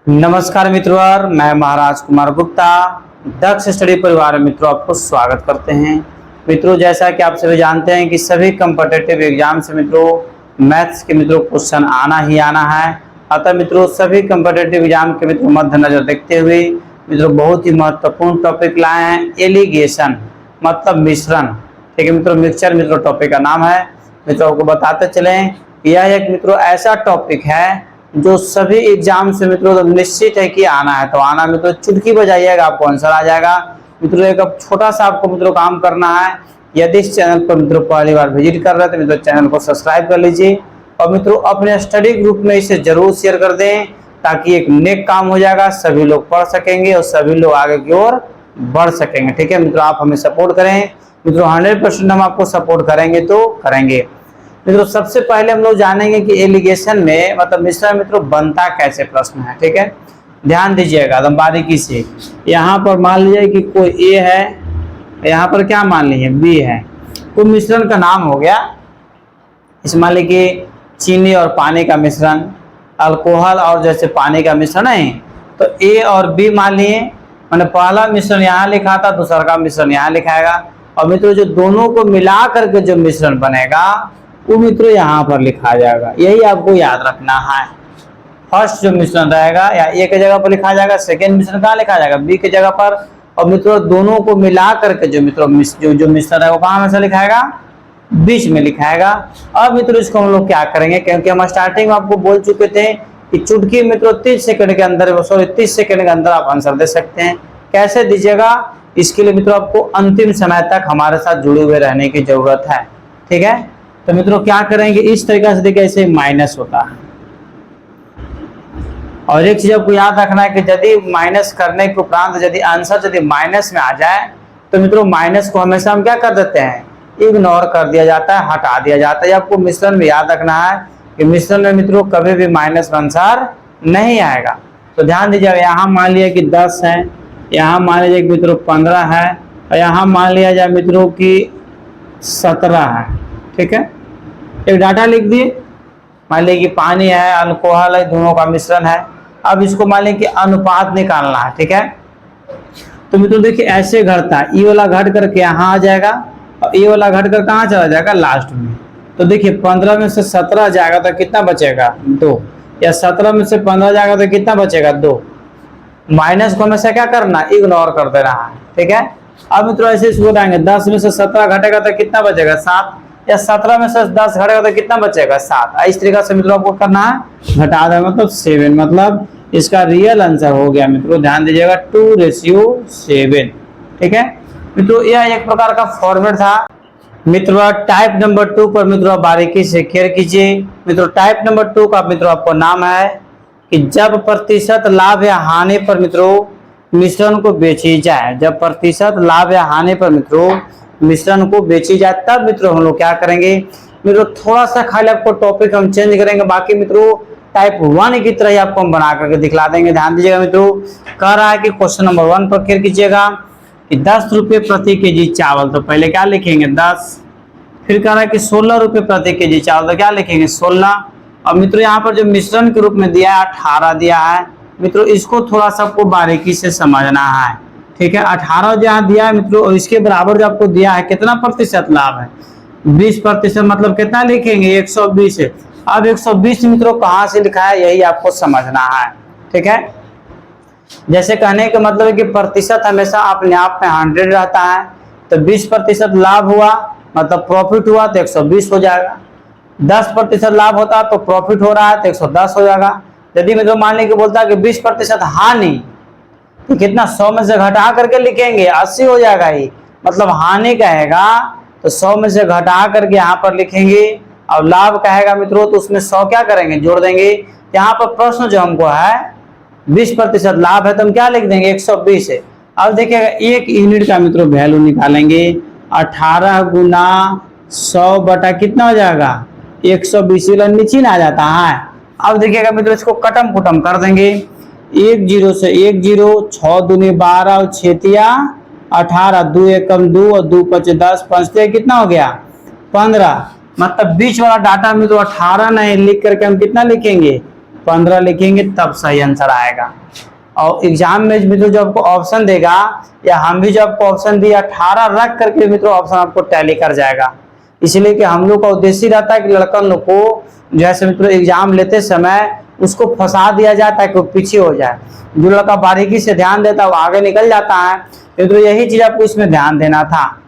नमस्कार मित्रों, मैं महाराज कुमार गुप्ता दक्ष स्टडी परिवार में मित्रों आपको स्वागत करते हैं। मित्रों, जैसा कि आप सभी जानते हैं कि सभी कॉम्पिटिटिव एग्जाम से मित्रों मैथ्स के मित्रों क्वेश्चन आना ही आना है। अतः मित्रों सभी कॉम्पिटिटिव एग्जाम के मित्रों मद्देनजर देखते हुए मित्रों बहुत ही महत्वपूर्ण टॉपिक लाए हैं। एलिगेशन मतलब मिश्रण, ठीक है मित्रों, मिक्सचर मित्रों टॉपिक का नाम है। मित्रों आपको बताते चलें, यह एक मित्रों ऐसा टॉपिक है जो सभी एग्जाम से मित्रों तो निश्चित है कि आना है, तो आना मित्रों चुटकी बजाइएगा आपको आंसर आ जाएगा। मित्रों एक छोटा सा आपको मित्रों काम करना है। यदि इस चैनल पर मित्रों पहली बार विजिट कर रहे हैं तो मित्रों चैनल को सब्सक्राइब कर लीजिए और मित्रों अपने स्टडी ग्रुप में इसे जरूर शेयर कर दें, ताकि एक नेक काम हो जाएगा, सभी लोग पढ़ सकेंगे और सभी लोग आगे की ओर बढ़ सकेंगे। ठीक है मित्रों, आप हमें सपोर्ट करें। मित्रों 100% हम आपको सपोर्ट करेंगे तो करेंगे। मित्रों सबसे पहले हम लोग जानेंगे कि एलिगेशन में मतलब मिश्रण मित्रों बनता कैसे, प्रश्न है। ठीक है, ध्यान दीजिएगा एकदम बारीकी से। यहाँ पर मान लीजिए कि कोई ए है, यहाँ पर क्या मान लीजिए बी है, कोई मिश्रण का नाम हो गया। इस मान लीजिए कि चीनी और पानी का मिश्रण, अल्कोहल और जैसे पानी का मिश्रण है, तो ए और बी मान लिए, मैंने पहला मिश्रण यहाँ लिखा था, दूसरा का मिश्रण यहाँ लिखाएगा। और मित्रों जो दोनों को मिला करके जो मिश्रण बनेगा वो मित्रों यहाँ पर लिखा जाएगा। यही आपको याद रखना है। फर्स्ट जो मिश्रण रहेगा या ए के जगह पर लिखा जाएगा, सेकेंड मिश्रण कहाँ लिखा जाएगा, बी के जगह पर। और मित्रों दोनों को मिला करके जो मित्रों जो मिश्रण है वो कहाँ में से लिखाएगा, बीच में लिखाएगा। अब मित्रों इसको हम लोग क्या करेंगे, क्योंकि हम स्टार्टिंग में आपको बोल चुके थे कि चुटकी मित्रों 30 सेकंड के अंदर, 30 सेकंड के अंदर आप आंसर दे सकते हैं। कैसे दीजिएगा, इसके लिए मित्रों आपको अंतिम समय तक हमारे साथ जुड़े हुए रहने की जरूरत है। ठीक है, तो मित्रों क्या करेंगे, इस तरीके से देखिए ऐसे माइनस होता है। और एक चीज आपको याद रखना है कि यदि माइनस करने के उपरांत यदि आंसर यदि माइनस में आ जाए तो मित्रों माइनस को हमेशा हम क्या कर देते हैं, इग्नोर कर दिया जाता है, हटा दिया जाता है। आपको मिश्रण में याद रखना है कि मिश्रण में मित्रों कभी भी माइनस में आंसर नहीं आएगा। तो ध्यान दीजिएगा, यहाँ मान लिया कि 10 है, यहाँ मान लीजिए कि मित्रों 15 है, और यहाँ मान लिया जाए मित्रों की 17 है। ठीक है, एक डाटा लिख दिए, मान लीजिए कि पानी है, अल्कोहल है, दोनों का मिश्रण है। अब इसको मान लीजिए कि अनुपात निकालना है। ठीक है, तो मित्रों देखिए ऐसे घटता है, ये वाला घट करके यहाँ आ जाएगा और ये वाला घट कर कहाँ चला जाएगा, लास्ट में। तो देखिए 15 में से 17 जाएगा तो कितना बचेगा, 2, या 17 में से 15 जाएगा तो कितना बचेगा, 2। माइनस को हमेशा क्या करना, इग्नोर कर देना है। ठीक है, अब मित्रों ऐसे इसको उठाएंगे, 10 में से 17 घटेगा तो कितना बचेगा, 7, या 17 में से 10 घटेगा तो कितना बचेगा, 7। इस तरीके से मित्रों आपको करना है, घटा दें मतलब 7, मतलब इसका रियल आंसर हो गया मित्रों, ध्यान दीजिएगा 2:7। ठीक है मित्रों, यह एक प्रकार का फॉर्मेट था। मित्रों टाइप नंबर 2 पर मित्रों बारीकी से केयर कीजिए। मित्रों टाइप नंबर 2 का मित्रों आपको नाम है कि जब प्रतिशत लाभ या हानि पर मित्रों मिश्रण को बेची जाए, जब प्रतिशत लाभ या हानि पर मित्रों मिश्रण को बेची जाए, तब मित्रों हम लोग क्या करेंगे। मित्रों थोड़ा सा खाली आपको टॉपिक हम चेंज करेंगे, बाकी मित्रों टाइप 1 की तरह ही आपको हम बना करके दिखला देंगे। ध्यान दीजिएगा मित्रों, कह रहा है कि क्वेश्चन नंबर 1 पर केयर कीजिएगा कि 10 रुपये प्रति केजी चावल, तो पहले क्या लिखेंगे 10। फिर कह रहा है कि 16 रुपये प्रति केजी चावल, तो क्या लिखेंगे 16। और मित्रों यहाँ पर जो मिश्रण के रूप में दिया है 18 दिया है। मित्रों इसको थोड़ा सा आपको बारीकी से समझना है। ठीक है, 18 जहाँ दिया है मित्रों, और इसके बराबर जो आपको दिया है कितना प्रतिशत लाभ है, 20%, मतलब कितना लिखेंगे 120 है। अब 120 मित्रों कहाँ से लिखा है यही आपको समझना है। ठीक है, जैसे कहने का मतलब है कि प्रतिशत हमेशा अपने आप में 100 रहता है, तो 20% लाभ हुआ मतलब प्रॉफिट हुआ तो 120 हो जाएगा। 10% लाभ होता तो प्रॉफिट हो रहा है तो 110 हो जाएगा। यदि मित्रों मान लीजिए बोलता है कि 20% हानि, तो कितना 100 में से घटा करके लिखेंगे 80 हो जाएगा ही, मतलब हानि कहेगा तो 100 में से घटा करके यहाँ पर लिखेंगे, और लाभ कहेगा मित्रों तो उसमें 100 क्या करेंगे, जोड़ देंगे। यहाँ पर प्रश्न जो हमको है 20% लाभ है तो हम क्या लिख देंगे 120 है। अब देखिएगा 1 यूनिट का मित्रों वैल्यू निकालेंगे, 18 गुना 100 बटा कितना हो जाएगा 120, नीचे आ जाता है। अब देखिएगा मित्रों इसको कटम कुटम कर देंगे, 1 0 से 1 0, 6 दूनी 12 और 6 तिया 18, 2 एकम 2 और 2 5 10, 5 कितना हो गया 15। मतलब बीच वाला डाटा मित्रों 18 नहीं लिख करके हम कितना लिखेंगे 15 लिखेंगे तब सही आंसर आएगा। और एग्जाम में मित्रों जो आपको ऑप्शन देगा या हम भी जो आपको ऑप्शन दिया 18 रख करके मित्रों ऑप्शन आपको टैली कर जाएगा। इसलिए कि हम लोग का उद्देश्य रहता है कि लड़कन लोग को जैसे मित्रों एग्जाम लेते समय उसको फंसा दिया जाता है कि वो पीछे हो जाए। जो लड़का बारीकी से ध्यान देता है वो आगे निकल जाता है। मित्रों यही चीज आपको इसमें ध्यान देना था।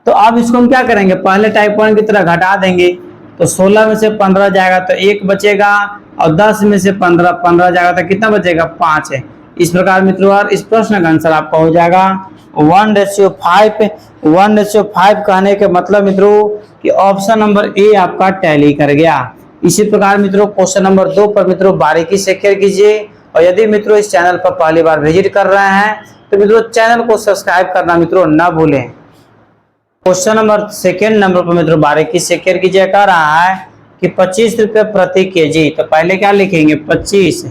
तो अब इसको हम क्या करेंगे, पहले टाइप 1 की तरह घटा देंगे। तो 16 में से 15 जाएगा तो 1 बचेगा और 10 में से 15 जाएगा तो कितना बचेगा, 5 है। इस प्रकार मित्रों और इस प्रश्न का आंसर आपका हो जाएगा 1:5। 1:5 कहने के मतलब मित्रों कि ऑप्शन नंबर ए आपका टैली कर गया। इसी प्रकार मित्रों क्वेश्चन नंबर 2 पर मित्रों बारीकी से केयर कीजिए। और यदि मित्रों इस चैनल पर पहली बार विजिट कर रहे हैं तो मित्रों चैनल को सब्सक्राइब करना मित्रों न भूलें। क्वेश्चन नंबर 2 नंबर पर मित्रों बारीकी से केयर कीजिए। कह रहा है कि 25 रुपये प्रति केजी। तो पहले क्या लिखेंगे, 25।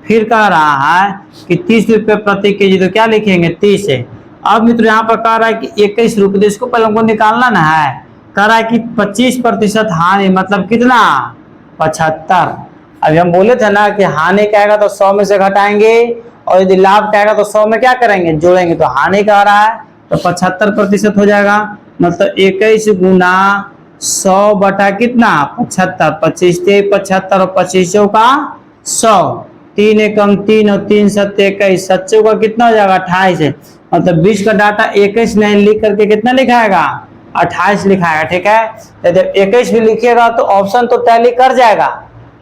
फिर कह रहा है कि 30 रुपये प्रति केजी। तो क्या लिखेंगे, 30 है। अब मित्रों यहाँ पर कह रहा है कि 21 रुपये, इसको पहले हमको निकालना ना है। कह रहा है कि 25% हानि मतलब कितना, 75। अभी हम बोले थे ना कि हानि का आएगा तो 100 में से घटाएंगे और यदि लाभ का आएगा तो 100 में क्या करेंगे, जोड़ेंगे। तो हानि का आ रहा है तो 75% हो जाएगा। मतलब 21 गुना 100 बटा कितना, 75। 25 3 75 और 25 का 100। 3 एकम 3 और 3 7 21, 7 का कितना हो जाएगा, 28 है। मतलब बीच का डाटा 21 नहीं लिख करके कितना लिखाएगा, 28 लिखाएगा। ठीक है, जब 21 भी लिखिएगा तो ऑप्शन तो टैली कर जाएगा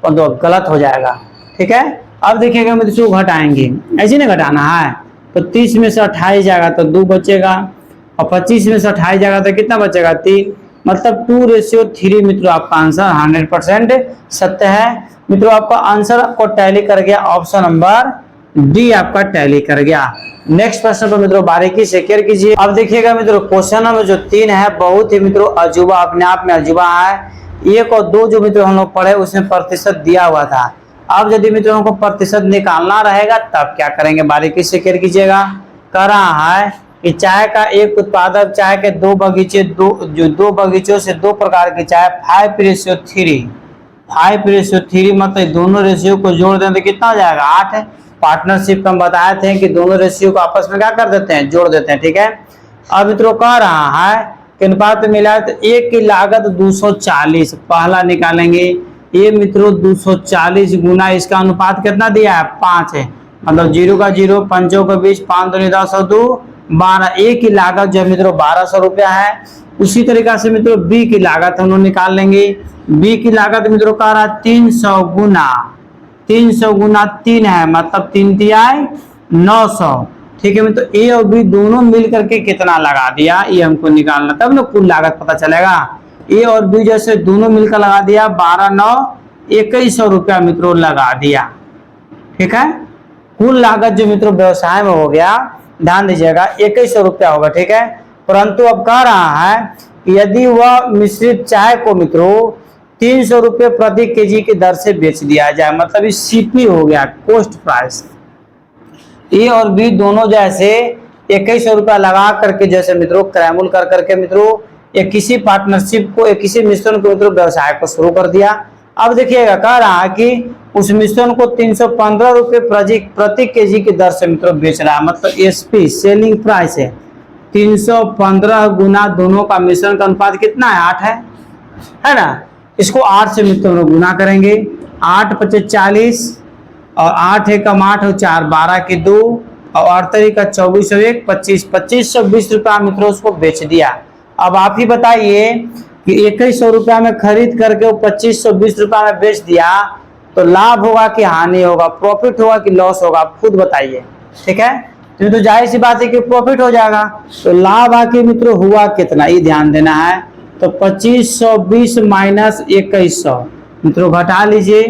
पर तो गलत हो जाएगा। ठीक है, अब देखिएगा मित्रों घटाएंगे, ऐसे नहीं घटाना है। तो 30 में से 28 जाएगा तो 2 बचेगा और 25 में से 28 जाएगा तो कितना बचेगा, 3। मतलब 2:3 मित्रों आपका आंसर 100% सत्य है। मित्रों आपका आंसर आपको टैली कर गया, ऑप्शन नंबर डी आपका टैली कर गया। नेक्स्ट प्रश्न पर मित्रों बारीकी से केयर कीजिए। अब देखिएगा मित्रों क्वेश्चन नंबर जो 3 है बहुत ही मित्रों अजूबा, अपने आप में अजूबा है। 1 और 2 जो मित्रों हम लोग पढ़े उसमें प्रतिशत दिया हुआ था। अब यदि मित्रों हमको प्रतिशत निकालना रहेगा तब क्या करेंगे, बारीकी से केयर कीजिएगा। कह रहा है कि चाय का एक उत्पादक चाय के 2 बगीचे, 2 बगीचों से 2 प्रकार की चाय 5:3 मतलब दोनों रेशियो को जोड़ दें तो कितना हो जाएगा, 8 है। पार्टनरशिप में हम बताए थे कि दोनों रेशियो को आपस में क्या कर देते हैं, जोड़ देते हैं। ठीक है, अब मित्रों कह रहा है कि अनुपात मिला तो 1 की लागत 240। पहला निकालेंगे, ये मित्रों 240 गुना इसका अनुपात कितना दिया है, 5 है। मतलब 0 का 0, 5 के बीच 5 दूनी 10 और 2 12। ए की लागत जो मित्रों 1200 रुपया है। उसी तरीका से मित्रों बी की लागत हम लोग निकाल लेंगे। बी की लागत मित्रों कह रहा है 300 गुना 3 है, मतलब 3 तिहाई 900। ठीक है मित्रों, ए और बी दोनों मिल करके कितना लगा दिया ये हमको निकालना, तब ना कुल लागत पता चलेगा। ए और बी जैसे दोनों मिलकर लगा दिया 12 9 2100 रुपया मित्रों लगा दिया। ठीक है, कुल लागत जो मित्रों व्यवसाय में हो गया, ध्यान दीजिएगा 2100 रुपया होगा। ठीक है, परंतु अब कह रहा है कि यदि वह मिश्रित चाय को मित्रों 300 रुपये प्रति केजी की दर से बेच दिया जाए, मतलब इस सीपी हो गया, कॉस्ट प्राइस। ए और बी दोनों जैसे 2100 रुपया लगा करके जैसे मित्रों क्रैमुल कर करके मित्रों एक किसी पार्टनरशिप को, एक किसी मिश्रण को मित्रों व्यवसाय को शुरू कर दिया। अब देखिएगा कह रहा है कि उस मिश्रण को 315 रुपये प्रति केजी की दर से मित्रों बेच रहा है। मतलब एसपी सेलिंग प्राइस है 315 गुना दोनों का मिश्रण का अनुपात कितना है, 8 है ना। इसको 8 से मित्रों गुना करेंगे, 8 × 5 = 40 और 8 × 1 = 8 और 4 12 के 2 और 8 का 24 और 1 25 2520 रुपया मित्रों उसको बेच दिया। अब आप ही बताइए कि 2100 रुपया में खरीद करके वो 2520 रुपया में बेच दिया तो लाभ होगा कि हानि होगा, प्रॉफिट होगा कि लॉस होगा, आप खुद बताइए। ठीक है, तो जाहिर सी बात है कि प्रॉफिट हो जाएगा। तो लाभ आके मित्रों हुआ कितना, ये ध्यान देना है। तो 2520 माइनस 2100 मित्रों घटा लीजिए।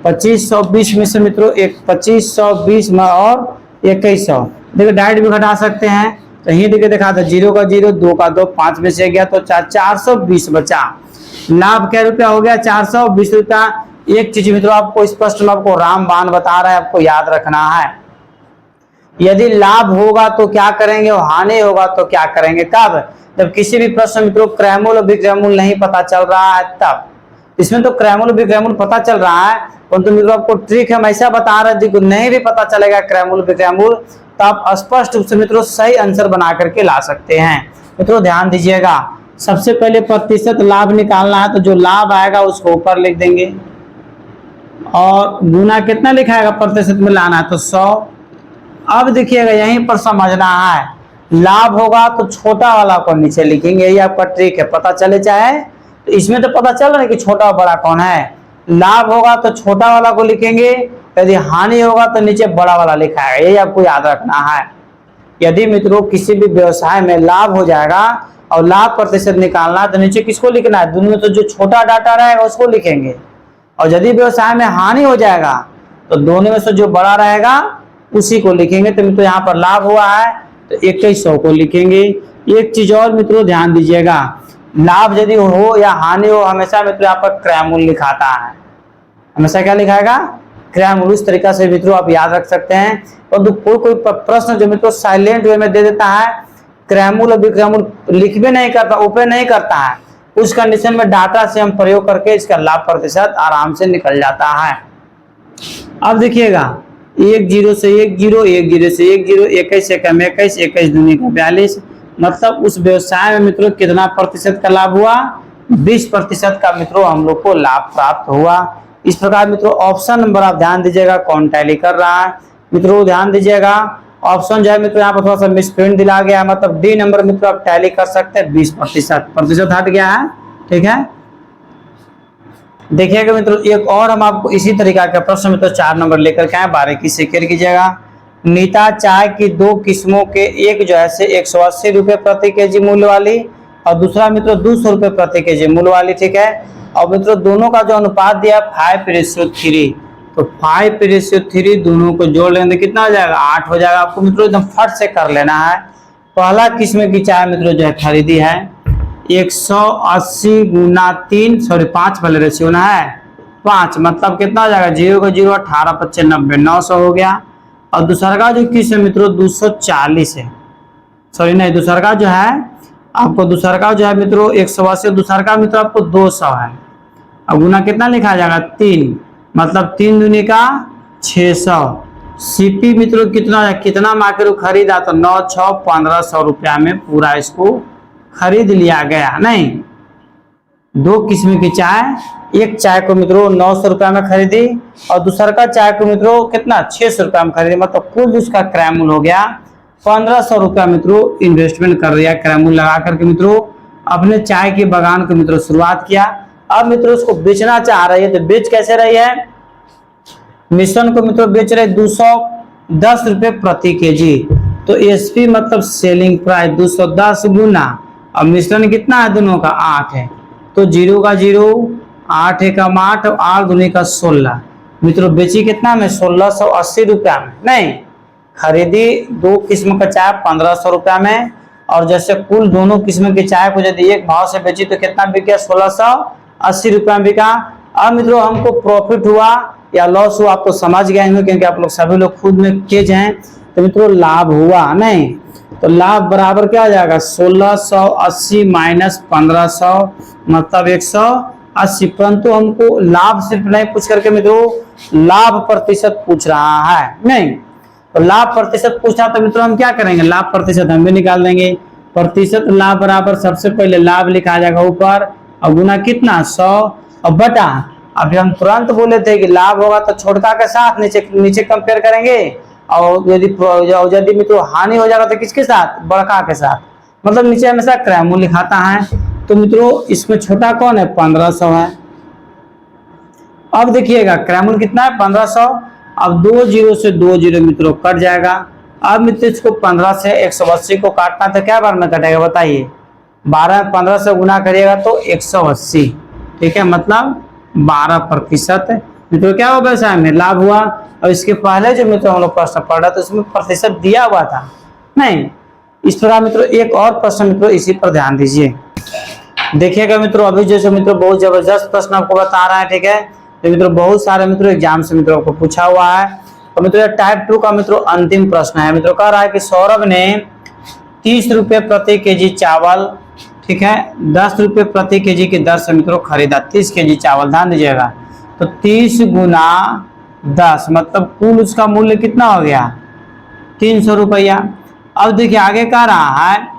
2520 में से मित्रों 2520 में और 2100 देखिए डायरेक्ट भी घटा सकते हैं। तो यही देखिए दिखा था 0 का 0, 2 का 2, 5 में से गया तो 420 बचा। लाभ क्या रुपया हो गया, 420 रुपया। एक चीज मित्रों आपको स्पष्ट में आपको रामबाण बता रहा है, आपको याद रखना है। यदि लाभ होगा तो क्या करेंगे और हानि होगा तो क्या करेंगे, कब, जब किसी भी प्रश्न मित्रों क्रैमूल और विक्रैमूल नहीं पता चल रहा है तब। इसमें तो क्रैमुल विक्रैमुल पता चल रहा है, परंतु मित्रों आपको ट्रिक हम ऐसा बता रहे हैं जिसको नहीं भी पता चलेगा क्रैमुल विक्रैमुल, तो आप स्पष्ट रूप से मित्रों सही आंसर बना करके ला सकते हैं। मित्रों ध्यान दीजिएगा, सबसे पहले प्रतिशत लाभ निकालना है, तो जो लाभ आएगा उसको ऊपर लिख देंगे और गुना कितना लिखाएगा प्रतिशत में लाना है तो 100। अब देखिएगा यहीं पर समझना है, लाभ होगा तो छोटा वाला को नीचे लिखेंगे, यही आपका ट्रिक है, पता चले चाहे तो इसमें तो पता चल रहा है कि छोटा और बड़ा कौन है। लाभ होगा तो छोटा वाला को लिखेंगे, यदि हानि होगा तो नीचे बड़ा वाला लिखाएगा, यही आपको याद रखना है। यदि मित्रों किसी भी व्यवसाय में लाभ हो जाएगा और लाभ प्रतिशत निकालना है तो नीचे किसको लिखना है, दोनों में तो जो छोटा डाटा रहेगा उसको लिखेंगे, और यदि व्यवसाय में हानि हो जाएगा तो दोनों में से जो बड़ा रहेगा उसी को लिखेंगे। तो मित्रों यहाँ पर लाभ हुआ है तो 2100 को लिखेंगे। एक चीज और मित्रों ध्यान दीजिएगा, लाभ यदि हो या हानि हो हमेशा मित्रों यहाँ पर क्रैमुल लिखाता है, हमेशा क्या लिखाएगा, क्रैमुल। उस तरीका से मित्रों आप याद रख सकते हैं। परंतु कोई प्रश्न जो मित्रों साइलेंट वे में दे देता है, क्रैमुल और विक्रैमुल लिख भी नहीं करता, ऊपर नहीं करता है, उस कंडीशन में डाटा से हम प्रयोग करके इसका लाभ प्रतिशत आराम से निकल जाता है। अब देखिएगा 1 0 से 1 0, 1 0 से 1 0, 21 से कम 21, 21 दूनी का 42, मतलब उस व्यवसाय में मित्रों कितना प्रतिशत का लाभ हुआ, 20% का मित्रों हम लोग को लाभ प्राप्त हुआ। इस प्रकार मित्रों ऑप्शन नंबर आप ध्यान दीजिएगा कौन टैली कर रहा है। मित्रों ध्यान दीजिएगा ऑप्शन जो है मित्रों यहाँ पर थोड़ा सा मिसप्रिंट दिला गया है, मतलब डी नंबर मित्रों आप टैली कर सकते हैं, 20% प्रतिशत हट गया है, ठीक है। देखिएगा मित्रों एक और हम आपको इसी तरीका का प्रश्न मित्रों 4 नंबर लेकर के आए, बारीकी से केयर कीजिएगा। नीता चाय की 2 किस्मों के एक जो है से 180 रुपए प्रति केजी मूल्य वाली और दूसरा मित्रों 200 रुपए प्रति केजी मूल्य वाली, ठीक है। और मित्रों दोनों का जो अनुपात दिया 5:3, तो 5:3 दोनों को जोड़ लेंगे कितना हो जाएगा, 8 हो जाएगा। आपको मित्रों एकदम फट से कर लेना है। पहला किस्म की चाय मित्रों जो है खरीदी है 180 गुना 3, सॉरी 5 पहले रेशियो ना है 5, मतलब कितना हो जाएगा 0 का 0, 18 25 90, 900 हो गया। और दूसरा का जो किस्म मित्रों 240 है, सॉरी नहीं, दूसरा का जो है आपको दूसरा का जो है मित्रों 180, दूसरा का मित्रों आपको 200 है। अब गुना कितना लिखा जाएगा 3, मतलब 3 दूनी का 600। सीपी मित्रों कितना मार्केट खरीदा तो 9 6 1500 रुपया में पूरा इसको खरीद लिया गया। नहीं, 2 किस्म की चाय, एक चाय को मित्रों 900 रुपया में खरीदी और दूसरा का चाय को मित्रों कितना 600 रुपया में खरीदी, मतलब कुल उसका क्रैमुल हो गया 1500 रुपया मित्रों इन्वेस्टमेंट कर दिया, क्रैमुल लगा करके मित्रों अपने चाय के बागान को मित्रों शुरुआत किया। अब मित्रों उसको बेचना चाह रही है, तो बेच कैसे रही है, मिश्रण को मित्रों बेच रहे 210 रुपए प्रति केजी, तो एसपी मतलब सेलिंग प्राइस 210 गुना, अब मिश्रण कितना है दोनों का 8 है, तो 0 का 0, 8 एक 8, 8 दूनी का 16, मित्रों बेची कितना में 1680 रुपया में। नहीं, खरीदी 2 किस्म का चाय 1500 रुपया में, और जैसे कुल दोनों किस्म की चाय को यदि एक भाव से बेची तो कितना बिक गया 1680 रुपया में बिका। अब मित्रों हमको प्रॉफिट हुआ या लॉस हुआ आप तो समझ गए होंगे, क्योंकि आप लोग सभी लोग खुद में तेज हैं। तो मित्रों लाभ हुआ नहीं, तो लाभ बराबर क्या आ जाएगा 1680 माइनस 1500 मतलब 180, परंतु हमको लाभ सिर्फ नहीं पूछ करके मित्रों लाभ प्रतिशत पूछ रहा है। नहीं, तो लाभ प्रतिशत पूछा तो मित्रों हम क्या करेंगे, लाभ प्रतिशत हम भी निकाल देंगे। प्रतिशत लाभ बराबर सबसे पहले लाभ लिखा जाएगा ऊपर और गुना कितना 100 और बटा, अभी हम तुरंत बोले थे कि लाभ होगा तो छोटका के साथ नीचे कंपेयर करेंगे, और यदि मित्रों हानि हो जाएगा तो किसके साथ, बड़का के साथ, मतलब नीचे हमेशा क्रैमुल लिखाता है। तो मित्रों इसमें छोटा कौन है 1500 है। अब देखिएगा क्रैमुल कितना है 1500, अब 2 0 से 2 0 मित्रों कट जाएगा। अब मित्रों इसको 15 से 180 को काटना तो क्या बार में कटेगा बताइए, 12 15 से गुना करिएगा तो 180, ठीक है, मतलब 12% मित्रों क्या हुआ व्यवसाय में लाभ हुआ। और इसके पहले जो मित्रों हम लोग प्रश्न पढ़ रहे थे उसमें प्रतिशत दिया हुआ था नहीं। इस प्रकार मित्रों एक और प्रश्न मित्रों इसी पर ध्यान दीजिए, देखिएगा मित्रों अभी जैसे मित्रों बहुत जबरदस्त प्रश्न आपको बता रहा है, ठीक है। तो मित्रों बहुत सारे मित्रों एग्जाम से मित्रों को पूछा हुआ है। तो मित्रों टाइप 2 का मित्रों अंतिम प्रश्न है। मित्रों कह रहा है कि सौरभ ने 30 रुपए प्रति केजी चावल, ठीक है, 10 रुपये प्रति केजी की दर से मित्रों खरीदा 30 केजी चावल। ध्यान दीजिएगा, तो 30 गुना 10 मतलब कुल उसका मूल्य कितना हो गया 300 रुपया। अब देखिए आगे कह रहा है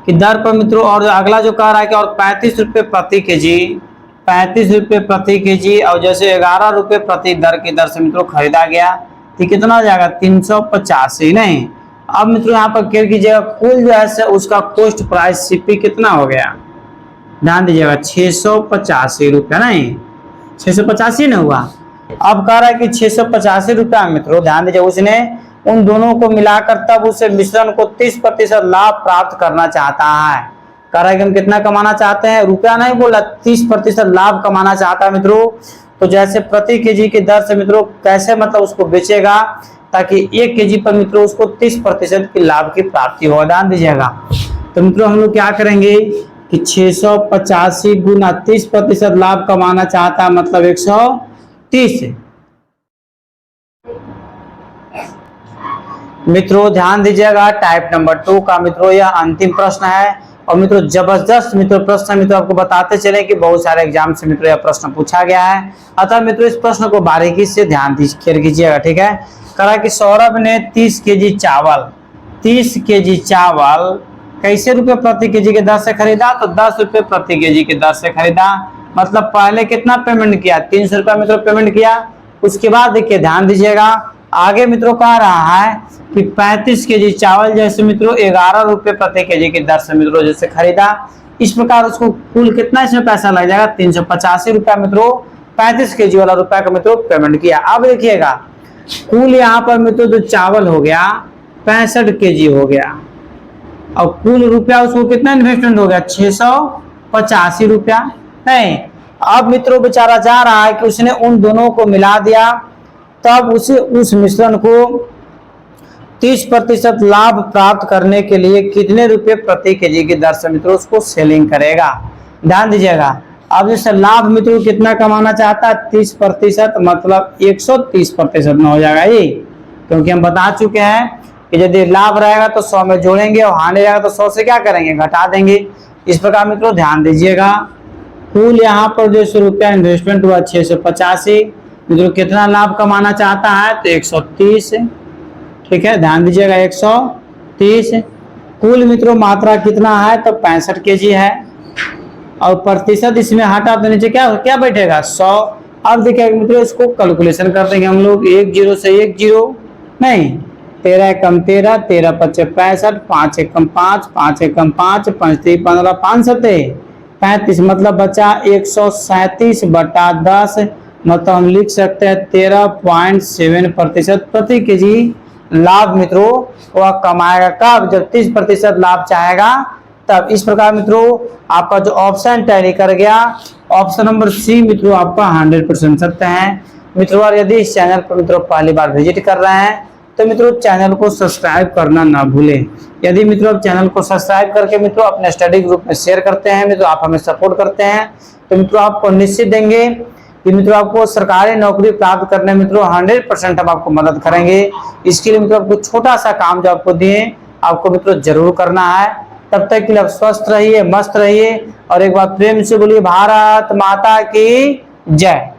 कि दर पर मित्रों, और अगला जो कह रहा है कि और 35 रुपये प्रति केजी, 35 रुपये प्रति केजी और जैसे 11 रुपये प्रति दर की दर से मित्रों खरीदा गया, तो कितना हो जाएगा 385। नहीं, अब मित्रों यहाँ पर केयर कीजिएगा, कुल जो है उसका कॉस्ट प्राइस सीपी कितना हो गया, ध्यान दीजिएगा 685 रुपया। नहीं 685 नहीं हुआ, अब कह रहा है कि 685 रुपया मित्रों ध्यान दीजिए, उसने उन दोनों को मिलाकर तब उसे मिश्रण को 30% लाभ प्राप्त करना चाहता है। कह रहा है कि हम कितना कमाना चाहते हैं, रुपया नहीं बोला, 30% लाभ कमाना चाहता है मित्रों। तो जैसे प्रति केजी की दर से मित्रों कैसे मतलब उसको बेचेगा ताकि 1 केजी पर मित्रों उसको 30% की लाभ की प्राप्ति हो। ध्यान दीजिएगा, तो मित्रों हम लोग क्या करेंगे कि 685 गुना 30% लाभ कमाना चाहता है मतलब 130। मित्रों ध्यान दीजिएगा, टाइप नंबर 2 का मित्रों यह अंतिम प्रश्न है। और मित्रों जबरदस्त मित्रों प्रश्न मित्रों आपको बताते चले कि बहुत सारे एग्जाम से मित्रों यह प्रश्न पूछा गया है। अतः मित्रों इस प्रश्न को बारीकी से ध्यान कीजिएगा, ठीक है। कहा कि सौरभ ने 30 केजी चावल कैसे रुपए प्रति केजी के दर से खरीदा, तो 10 रुपए प्रति केजी के दर से खरीदा। मतलब पहले कितना पेमेंट किया, 300 रुपया मित्रों पेमेंट किया। उसके बाद देखिए ध्यान दीजिएगा, आगे मित्रों कह रहा है कि 35 केजी चावल जैसे मित्रों 11 रुपए प्रति केजी की दर से मित्रों जैसे खरीदा। इस प्रकार उसको कुल कितना इसमें पैसा लग जाएगा 385 रुपया मित्रों 35 केजी वाला रुपया का मित्रों पेमेंट किया। अब देखिएगा कुल यहाँ पर मित्रों जो चावल हो गया 65 केजी हो गया और कुल रुपया उसको कितना इन्वेस्टमेंट हो गया 685 रुपया। नहीं, अब मित्रों बेचारा जा रहा है कि उसने उन दोनों को मिला दिया, तब उसे उस मिश्रण को 30% लाभ प्राप्त करने के लिए कितने रुपए प्रति केजी की दर से मित्रों उसको सेलिंग करेगा। ध्यान दीजिएगा, अब जैसे लाभ मित्रों कितना कमाना चाहता है 30% मतलब 130% में हो जाएगा ये, क्योंकि हम बता चुके हैं कि यदि लाभ रहेगा तो 100 में जोड़ेंगे और हानि रहेगा तो 100 से क्या करेंगे घटा देंगे। इस प्रकार मित्रों ध्यान दीजिएगा, कुल यहाँ पर जो रुपया इन्वेस्टमेंट हुआ 685, मित्रों कितना लाभ कमाना चाहता है तो 130, ठीक है। ध्यान दीजिएगा 130, कुल मित्रों मात्रा कितना है तो 65 केजी है और प्रतिशत इसमें हटा तो नीचे क्या बैठेगा 100। अब देखिए मित्रों इसको कैलकुलेशन कर देंगे हम लोग, 10 से 10 नहीं, 13 एकम 13, 13 पच्चे 65, 5 एकम 5, 5 एकम 5, 5 3 15, 5 सत्ते 35 मतलब बचा 137/10 मतलब हम लिख सकते हैं 13.7% प्रति केजी लाभ मित्रों वह कमाएगा। कब, जब 30% लाभ चाहेगा तब। इस प्रकार मित्रों आपका जो ऑप्शन टैली कर गया, ऑप्शन नंबर सी मित्रों आपका 100% सत्य है। मित्रों और यदि इस चैनल पर मित्रों पहली बार विजिट कर रहे हैं तो मित्रों चैनल को सब्सक्राइब करना ना भूलें। यदि मित्रों आप चैनल को सब्सक्राइब करके मित्रों अपने स्टडी ग्रुप में शेयर करते हैं मित्रों, आप हमें सपोर्ट करते हैं तो मित्रों आपको निश्चित देंगे कि मित्रों आपको सरकारी नौकरी प्राप्त करने मित्रों 100% हम आपको मदद करेंगे। इसके लिए मित्रों आपको छोटा सा काम जो आपको दिए आपको मित्रों जरूर करना है। तब तक के लिए आप स्वस्थ रहिए, मस्त रहिए और एक बार प्रेम से बोलिए भारत माता की जय।